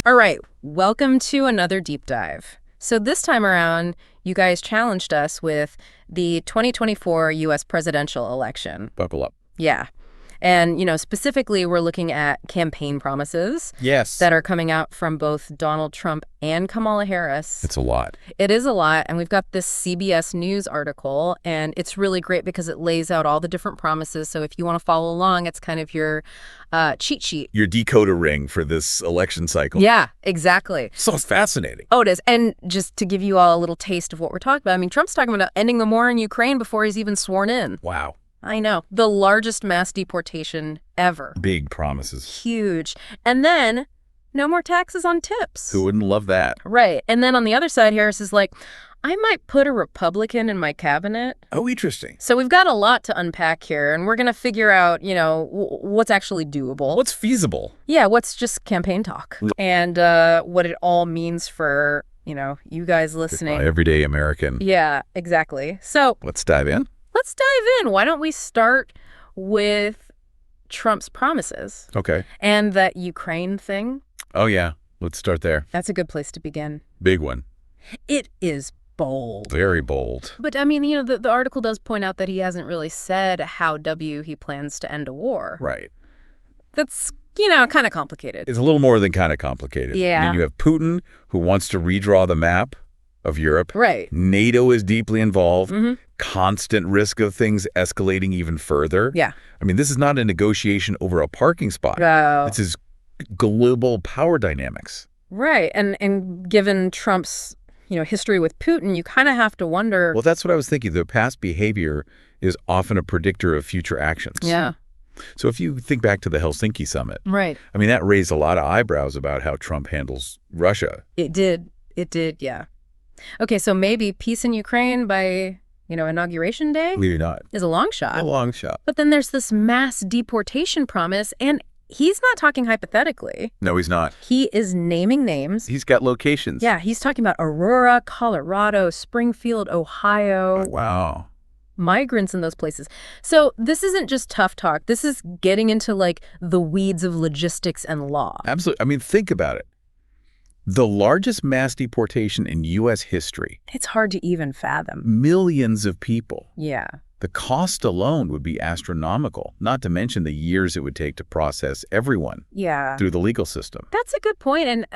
All right, welcome to another deep dive. So this time around, you guys challenged us with the 2024 U.S. presidential election. Buckle up. Yeah. And, specifically, we're looking at campaign promises. Yes. That are coming out from both Donald Trump and Kamala Harris. It's a lot. It is a lot. And we've got this CBS News article, and it's really great because it lays out all the different promises. So if you want to follow along, it's kind of your cheat sheet. Your decoder ring for this election cycle. Yeah, exactly. So it's fascinating. Oh, it is. And just to give you all a little taste of what we're talking about, I mean, Trump's talking about ending the war in Ukraine before he's even sworn in. Wow. I know. The largest mass deportation ever. Big promises. Huge. And then no more taxes on tips. Who wouldn't love that? Right. And then on the other side, Harris is like, I might put a Republican in my cabinet. Oh, interesting. So we've got a lot to unpack here, and we're going to figure out, what's actually doable. What's feasible? Yeah, what's just campaign talk. And what it all means for, you guys listening. Everyday American. Yeah, exactly. So let's dive in. Let's dive in. Why don't we start with Trump's promises? Okay. And that Ukraine thing. Oh, yeah. Let's start there. That's a good place to begin. Big one. It is bold. Very bold. But, I mean, the article does point out that he hasn't really said how he plans to end a war. Right. That's, kind of complicated. It's a little more than kind of complicated. Yeah. I mean, you have Putin, who wants to redraw the map of Europe. Right. NATO is deeply involved. Mm-hmm. Constant risk of things escalating even further. Yeah. I mean, this is not a negotiation over a parking spot. Oh. This is global power dynamics. Right. And given Trump's, history with Putin, you kind of have to wonder. Well, that's what I was thinking. The past behavior is often a predictor of future actions. Yeah. So if you think back to the Helsinki summit. Right. I mean, that raised a lot of eyebrows about how Trump handles Russia. It did, yeah. Okay, so maybe peace in Ukraine by, inauguration day? Maybe not. Is a long shot. A long shot. But then there's this mass deportation promise, and he's not talking hypothetically. No, he's not. He is naming names. He's got locations. Yeah, he's talking about Aurora, Colorado, Springfield, Ohio. Oh, wow. Migrants in those places. So this isn't just tough talk. This is getting into, the weeds of logistics and law. Absolutely. I mean, think about it. The largest mass deportation in U.S. history. It's hard to even fathom. Millions of people. Yeah. The cost alone would be astronomical, not to mention the years it would take to process everyone through the legal system. That's a good point. And,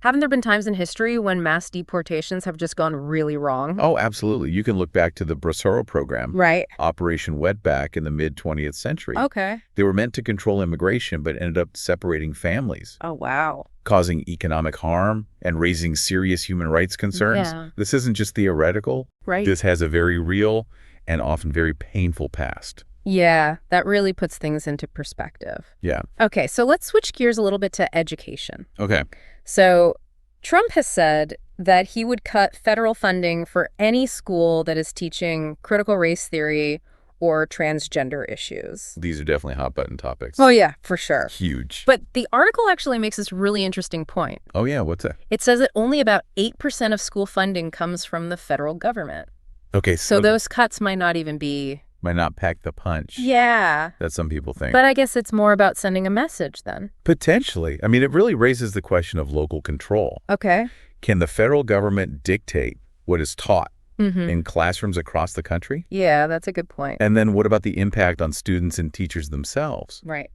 haven't there been times in history when mass deportations have just gone really wrong? Oh, absolutely. You can look back to the Bracero program. Right. Operation Wetback in the mid-20th century. Okay. They were meant to control immigration, but ended up separating families. Oh, wow. Causing economic harm and raising serious human rights concerns. Yeah. This isn't just theoretical. Right. This has a very real and often very painful past. Yeah, that really puts things into perspective. Yeah. Okay, so let's switch gears a little bit to education. Okay. So Trump has said that he would cut federal funding for any school that is teaching critical race theory or transgender issues. These are definitely hot button topics. Oh, yeah, for sure. Huge. But the article actually makes this really interesting point. Oh, yeah. What's that? It says that only about 8% of school funding comes from the federal government. Okay. So those cuts might not even be... Might not pack the punch. Yeah. That some people think. But I guess it's more about sending a message then. Potentially. I mean, it really raises the question of local control. Okay. Can the federal government dictate what is taught in classrooms across the country? Yeah, that's a good point. And then what about the impact on students and teachers themselves? Right.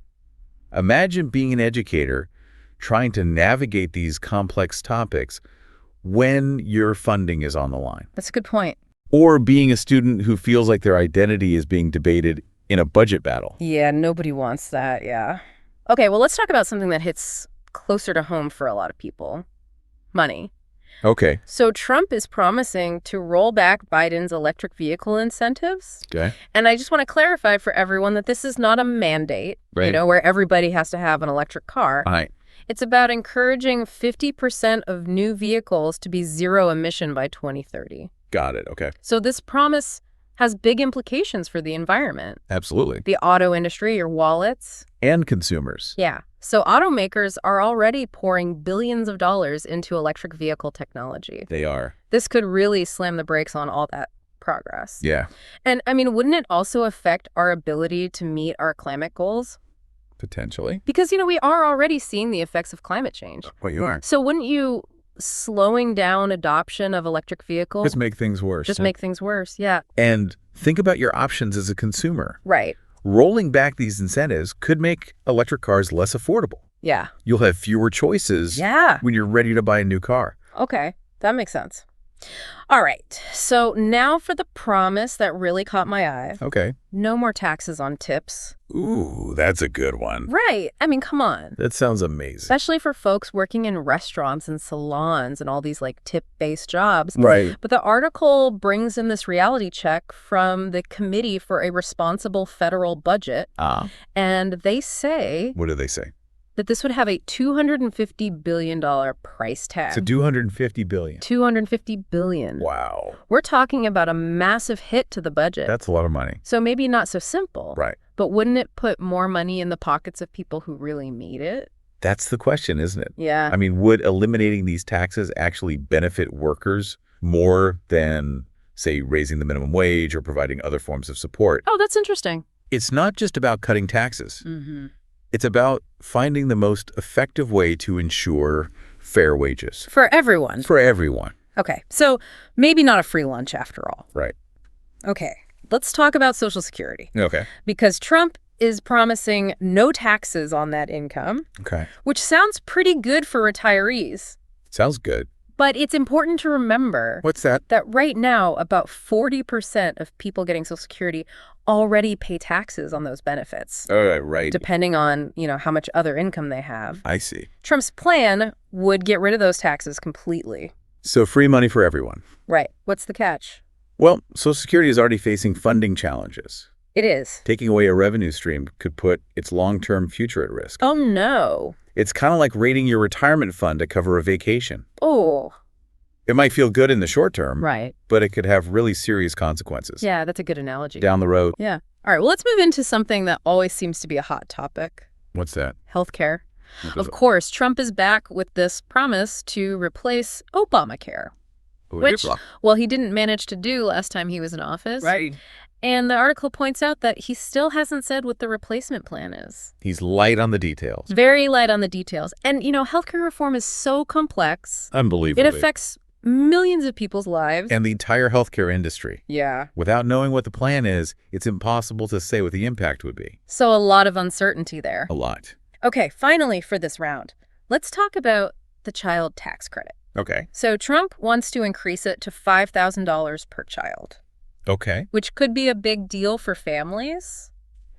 Imagine being an educator trying to navigate these complex topics when your funding is on the line. That's a good point. Or being a student who feels like their identity is being debated in a budget battle. Yeah, nobody wants that, yeah. Okay, well, let's talk about something that hits closer to home for a lot of people. Money. Okay. So Trump is promising to roll back Biden's electric vehicle incentives. Okay. And I just want to clarify for everyone that this is not a mandate, Right. where everybody has to have an electric car. All right. It's about encouraging 50% of new vehicles to be zero emission by 2030. Got it. Okay. So this promise has big implications for the environment. Absolutely. The auto industry, your wallets. And consumers. Yeah. So automakers are already pouring billions of dollars into electric vehicle technology. They are. This could really slam the brakes on all that progress. Yeah, And, I mean, wouldn't it also affect our ability to meet our climate goals? potentially. Because, we are already seeing the effects of climate change. Well, you are. So wouldn't you slowing down adoption of electric vehicles Just make things worse. just make things worse? Yeah. And think about your options as a consumer. Right. Rolling back these incentives could make electric cars less affordable. Yeah. You'll have fewer choices Yeah. when you're ready to buy a new car. Okay. That makes sense. All right. So now for the promise that really caught my eye. Okay. No more taxes on tips. Ooh, that's a good one. Right. I mean, come on. That sounds amazing. Especially for folks working in restaurants and salons and all these tip-based jobs. Right. But the article brings in this reality check from the Committee for a Responsible Federal Budget. And they say What do they say? that this would have a $250 billion price tag. So $250 billion. $250 billion. Wow. We're talking about a massive hit to the budget. That's a lot of money. So maybe not so simple. Right. But wouldn't it put more money in the pockets of people who really need it? That's the question, isn't it? Yeah. I mean, would eliminating these taxes actually benefit workers more than, say, raising the minimum wage or providing other forms of support? Oh, that's interesting. It's not just about cutting taxes. Mm-hmm. It's about finding the most effective way to ensure fair wages. For everyone. For everyone. Okay. So maybe not a free lunch after all. Right. Okay. Let's talk about Social Security. Okay. Because Trump is promising no taxes on that income, Okay. which sounds pretty good for retirees. Sounds good. But it's important to remember What's that? that right now, about 40% of people getting Social Security already pay taxes on those benefits, Right. depending on, how much other income they have. I see. Trump's plan would get rid of those taxes completely. So free money for everyone. Right. What's the catch? Well, Social Security is already facing funding challenges. It is. Taking away a revenue stream could put its long-term future at risk. Oh, no. It's kind of like raiding your retirement fund to cover a vacation. Oh, It might feel good in the short term, right. but it could have really serious consequences Yeah, that's a good analogy. down the road. Yeah. All right. Well, let's move into something that always seems to be a hot topic. What's that? Healthcare. What does Of course, Trump is back with this promise to replace Obamacare, which, well, he didn't manage to do last time he was in office. Right. And the article points out that he still hasn't said what the replacement plan is. He's light on the details. Very light on the details. And, healthcare reform is so complex. Unbelievable. It affects millions of people's lives. And the entire healthcare industry. Yeah. Without knowing what the plan is, it's impossible to say what the impact would be. So a lot of uncertainty there. A lot. Okay, finally for this round, let's talk about the child tax credit. Okay. So Trump wants to increase it to $5,000 per child, Okay. which could be a big deal for families.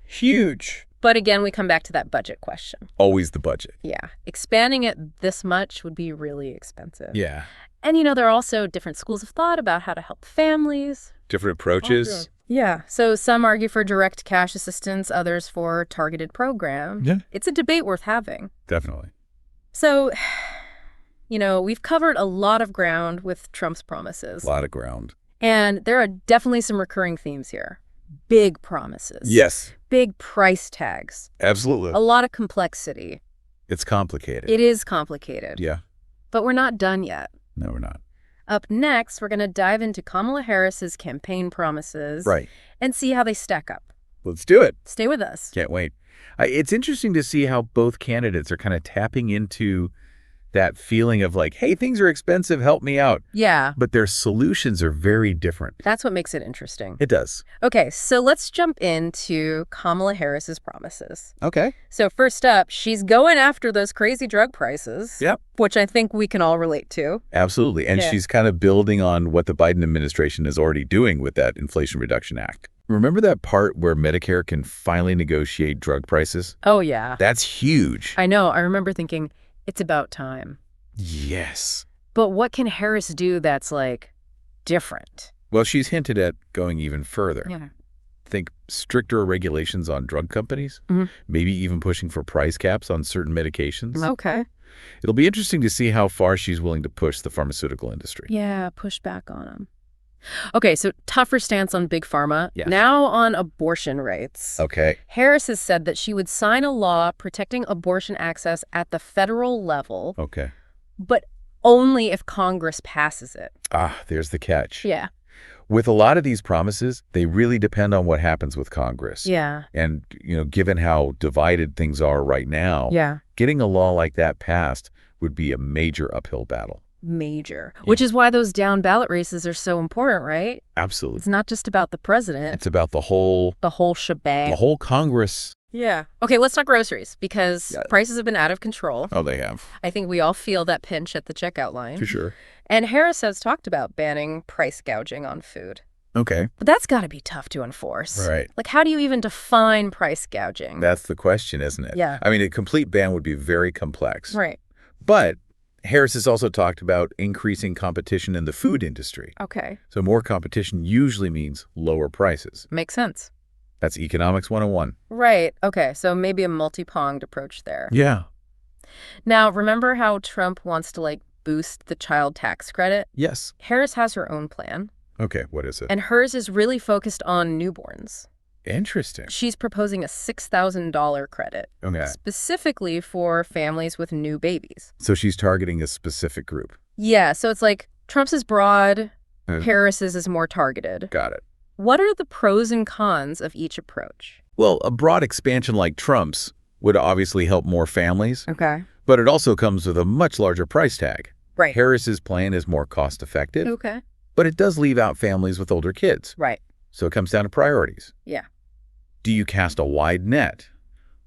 Huge. But again, we come back to that budget question. Always the budget. Yeah, expanding it this much would be really expensive. Yeah. And, there are also different schools of thought about how to help families. Different approaches. Yeah, so some argue for direct cash assistance, others for targeted programs. Yeah. It's a debate worth having. Definitely. So, we've covered a lot of ground with Trump's promises. A lot of ground. And there are definitely some recurring themes here. Big promises. Yes. Big price tags. Absolutely. A lot of complexity. It's complicated. It is complicated. Yeah. But we're not done yet. No, we're not. Up next, we're going to dive into Kamala Harris's campaign promises. Right. And see how they stack up. Let's do it. Stay with us. Can't wait. It's interesting to see how both candidates are kind of tapping into that feeling of like, hey, things are expensive, help me out. Yeah. But their solutions are very different. That's what makes it interesting. It does. Okay, so let's jump into Kamala Harris's promises. Okay. So first up, she's going after those crazy drug prices. Yep. Which I think we can all relate to. Absolutely. And Yeah. she's kind of building on what the Biden administration is already doing with that Inflation Reduction Act. Remember that part where Medicare can finally negotiate drug prices? Oh, yeah. That's huge. I know. I remember thinking, it's about time. Yes. But what can Harris do that's, different? Well, she's hinted at going even further. Yeah. Think stricter regulations on drug companies, Mhm. maybe even pushing for price caps on certain medications. Okay. It'll be interesting to see how far she's willing to push the pharmaceutical industry. Yeah, push back on them. Okay, so tougher stance on Big Pharma. Yes. Now on abortion rights. Okay. Harris has said that she would sign a law protecting abortion access at the federal level, Okay. but only if Congress passes it. There's the catch. Yeah. With a lot of these promises, they really depend on what happens with Congress. Yeah. And, given how divided things are right now, Yeah. getting a law like that passed would be a major uphill battle. Major. Yeah. Which is why those down ballot races are so important, right? Absolutely. It's not just about the president. It's about the whole shebang. Congress. Yeah. Okay, let's talk groceries because Yeah. prices have been out of control. Oh, they have. I think we all feel that pinch at the checkout line. For sure. And Harris has talked about banning price gouging on food. Okay. But that's got to be tough to enforce. Right. Like, how do you even define price gouging? That's the question, isn't it? Yeah. I mean, a complete ban would be very complex. Right. But Harris has also talked about increasing competition in the food industry. Okay. So more competition usually means lower prices. Makes sense. That's economics 101. Right. Okay. So maybe a multi-pronged approach there. Yeah. Now, remember how Trump wants to, boost the child tax credit? Yes. Harris has her own plan. Okay, what is it? And hers is really focused on newborns. Interesting. She's proposing a $6,000 credit, Okay. specifically for families with new babies. So she's targeting a specific group. Yeah, so it's like Trump's is broad, Uh. Harris's is more targeted. Got it. What are the pros and cons of each approach? Well, a broad expansion like Trump's would obviously help more families, Okay. but it also comes with a much larger price tag. Right. Harris's plan is more cost-effective, Okay. but it does leave out families with older kids. Right. So it comes down to priorities. Yeah. Do you cast a wide net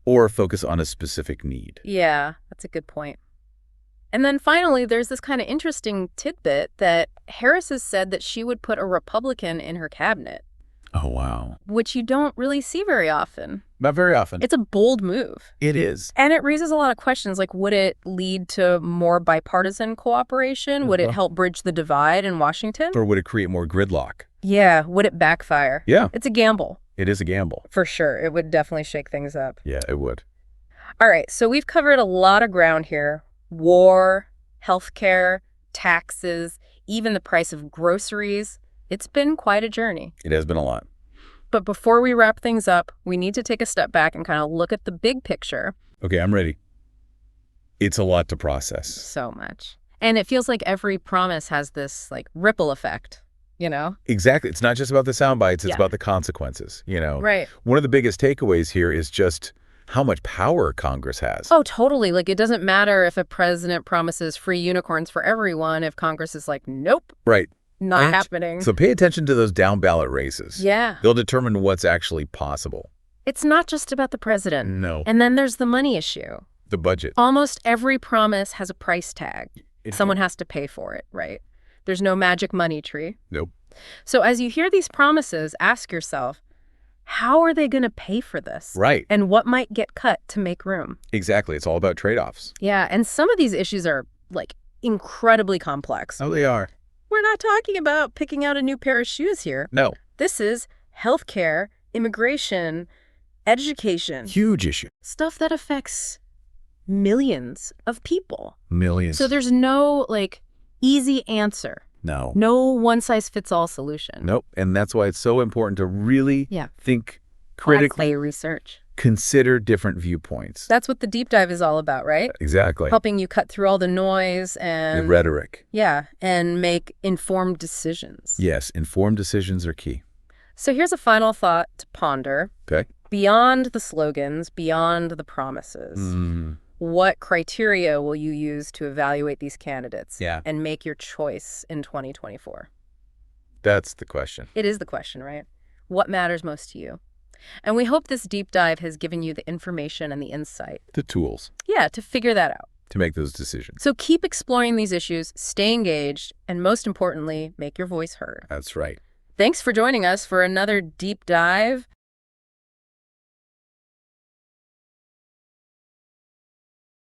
or focus on a specific need? Yeah, that's a good point. And then finally, there's this kind of interesting tidbit that Harris has said that she would put a Republican in her cabinet, Oh, wow. which you don't really see very often. Not very often. It's a bold move. It is. And it raises a lot of questions, like would it lead to more bipartisan cooperation? Would it help bridge the divide in Washington? Or would it create more gridlock? Yeah, would it backfire? Yeah, It's a gamble. it is a gamble. For sure. It would definitely shake things up. Yeah, it would. All right, so we've covered a lot of ground here. War, healthcare, taxes, even the price of groceries. It's been quite a journey. It has been a lot. But before we wrap things up, we need to take a step back and kind of look at the big picture. Okay, I'm ready. It's a lot to process. So much. And it feels like every promise has this ripple effect, you know? Exactly. It's not just about the sound bites, it's Yeah. about the consequences, Right. One of the biggest takeaways here is just how much power Congress has. Oh, totally. It doesn't matter if a president promises free unicorns for everyone if Congress is like, nope, Right. not happening. So pay attention to those down ballot races. Yeah. They'll determine what's actually possible. It's not just about the president. No. And then there's the money issue. The budget. Almost every promise has a price tag. It- Someone has to pay for it, right? There's no magic money tree. Nope. So as you hear these promises, ask yourself, how are they going to pay for this? Right. And what might get cut to make room? Exactly. It's all about trade-offs. Yeah, and some of these issues are, incredibly complex. Oh, they are. We're not talking about picking out a new pair of shoes here. No. This is healthcare, immigration, education, Huge issue. stuff that affects millions of people. Millions. So there's no, easy answer. No. No one-size-fits-all solution. Nope. And that's why it's so important to really Yeah. think critically, Play research. consider different viewpoints. That's what the deep dive is all about, right? Exactly. Helping you cut through all the noise The and rhetoric. yeah, and make informed decisions. Yes, informed decisions are key. So here's a final thought to ponder. Okay. Beyond the slogans, beyond the promises, what criteria will you use to evaluate these candidates Yeah. and make your choice in 2024? That's the question. It is the question, right? What matters most to you? And we hope this deep dive has given you the information and the insight. The tools Yeah, to figure that out. to make those decisions. So keep exploring these issues, stay engaged, and most importantly, make your voice heard. That's right. Thanks for joining us for another deep dive.